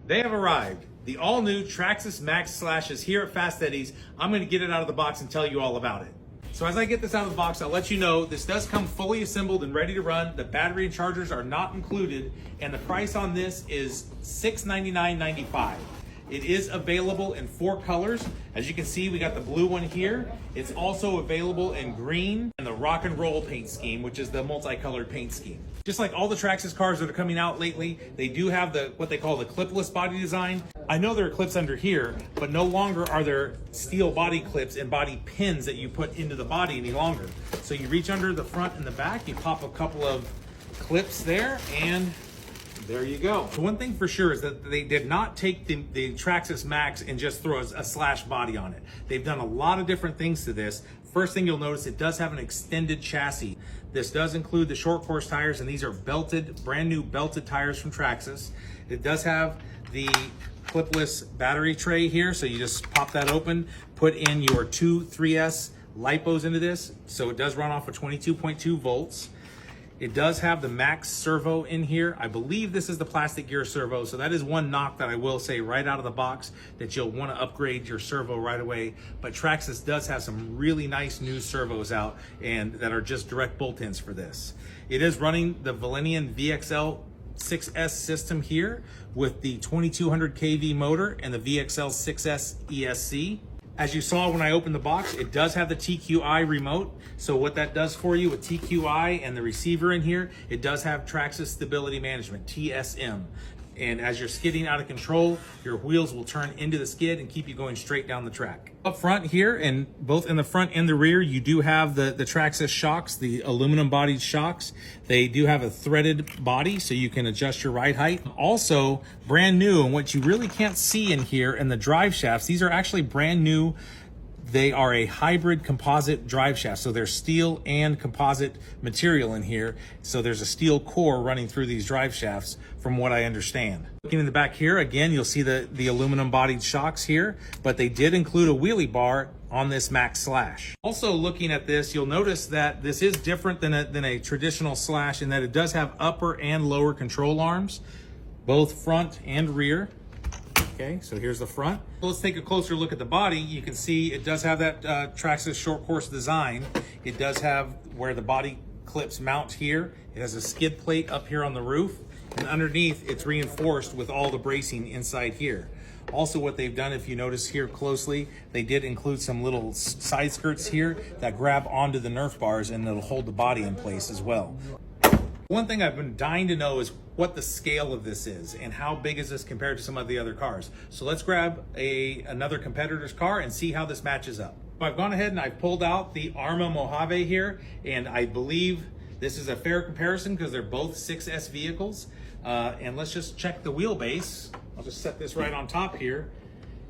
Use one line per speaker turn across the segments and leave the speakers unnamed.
They have arrived. The all-new Traxxas Maxx Slash is here at Fast Eddie's. I'm going to get it out of the box and tell you all about it. So as I get this out of the box, I'll let you know this does come fully assembled and ready to run. The battery and chargers are not included, and the price on this is $699.95. It is available in 4 colors. As you can see, we got the blue one here. It's also available in green and the rock and roll paint scheme, which is the multicolored paint scheme. Just like all the Traxxas cars that are coming out lately, they do have what they call the clipless body design. I know there are clips under here, but no longer are there steel body clips and body pins that you put into the body any longer. So you reach under the front and the back, you pop a couple of clips there, and there you go. So one thing for sure is that they did not take the Traxxas Maxx and just throw a slash body on it. They've done a lot of different things to this. First thing you'll notice, it does have an extended chassis. This does include the short course tires, and these are belted, brand new belted tires from Traxxas. It does have the clipless battery tray here, so you just pop that open, put in your 2 3S LiPos into this, so it does run off of 22.2 volts. It does have the Max servo in here. I believe this is the plastic gear servo, so that is one knock that I will say right out of the box, that you'll want to upgrade your servo right away. But Traxxas does have some really nice new servos out and that are just direct bolt-ins for this. It is running the Valenian VXL 6S system here with the 2200 kV motor and the VXL 6S ESC. As you saw when I opened the box, it does have the TQI remote. So what that does for you with TQI and the receiver in here, it does have Traxxas Stability Management, TSM. And as you're skidding out of control, your wheels will turn into the skid and keep you going straight down the track. Up front here, and both in the front and the rear, you do have the Traxxas shocks, the aluminum bodied shocks. They do have a threaded body, so you can adjust your ride height. Also, brand new, and what you really can't see in here in the drive shafts, these are actually brand new. They are a hybrid composite drive shaft, so there's steel and composite material in here. So there's a steel core running through these drive shafts from what I understand. Looking in the back here, again, you'll see the aluminum bodied shocks here, but they did include a wheelie bar on this Max Slash. Also looking at this, you'll notice that this is different than a traditional Slash in that it does have upper and lower control arms, both front and rear. Okay, so here's the front. Let's take a closer look at the body. You can see it does have that Traxxas short course design. It does have where the body clips mount here. It has a skid plate up here on the roof, and underneath it's reinforced with all the bracing inside here. Also what they've done, if you notice here closely, they did include some little side skirts here that grab onto the Nerf bars and it'll hold the body in place as well. One thing I've been dying to know is what the scale of this is and how big is this compared to some of the other cars. So let's grab another competitor's car and see how this matches up. I've gone ahead and I've pulled out the Arma Mojave here, and I believe this is a fair comparison because they're both 6S vehicles. And let's just check the wheelbase. I'll just set this right on top here,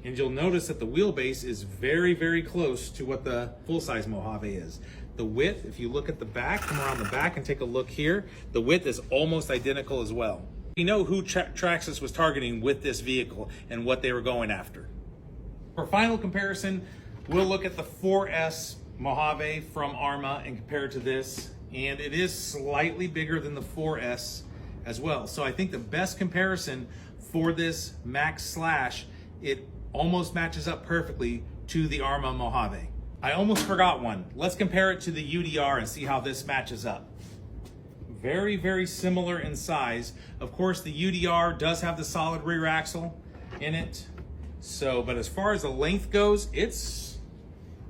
and you'll notice that the wheelbase is very, very close to what the full-size Mojave is. The width, if you look at the back, come around the back and take a look here, the width is almost identical as well. You know who Traxxas was targeting with this vehicle and what they were going after. For final comparison, we'll look at the 4S Mojave from Arma and compare it to this, and it is slightly bigger than the 4S as well. So I think the best comparison for this Max Slash, it almost matches up perfectly to the Arma Mojave. I almost forgot one. Let's compare it to the UDR and see how this matches up. Very, very similar in size. Of course, the UDR does have the solid rear axle in it. So, but as far as the length goes, it's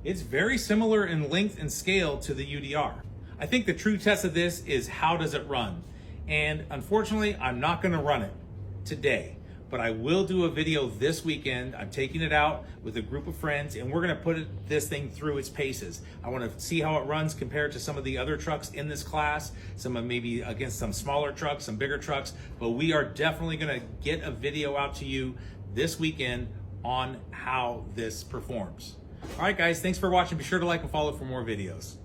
very similar in length and scale to the UDR. I think the true test of this is how does it run? And unfortunately, I'm not gonna run it today, but I will do a video this weekend. I'm taking it out with a group of friends, and we're gonna put this thing through its paces. I wanna see how it runs compared to some of the other trucks in this class, some of maybe against some smaller trucks, some bigger trucks, but we are definitely gonna get a video out to you this weekend on how this performs. All right, guys, thanks for watching. Be sure to like and follow for more videos.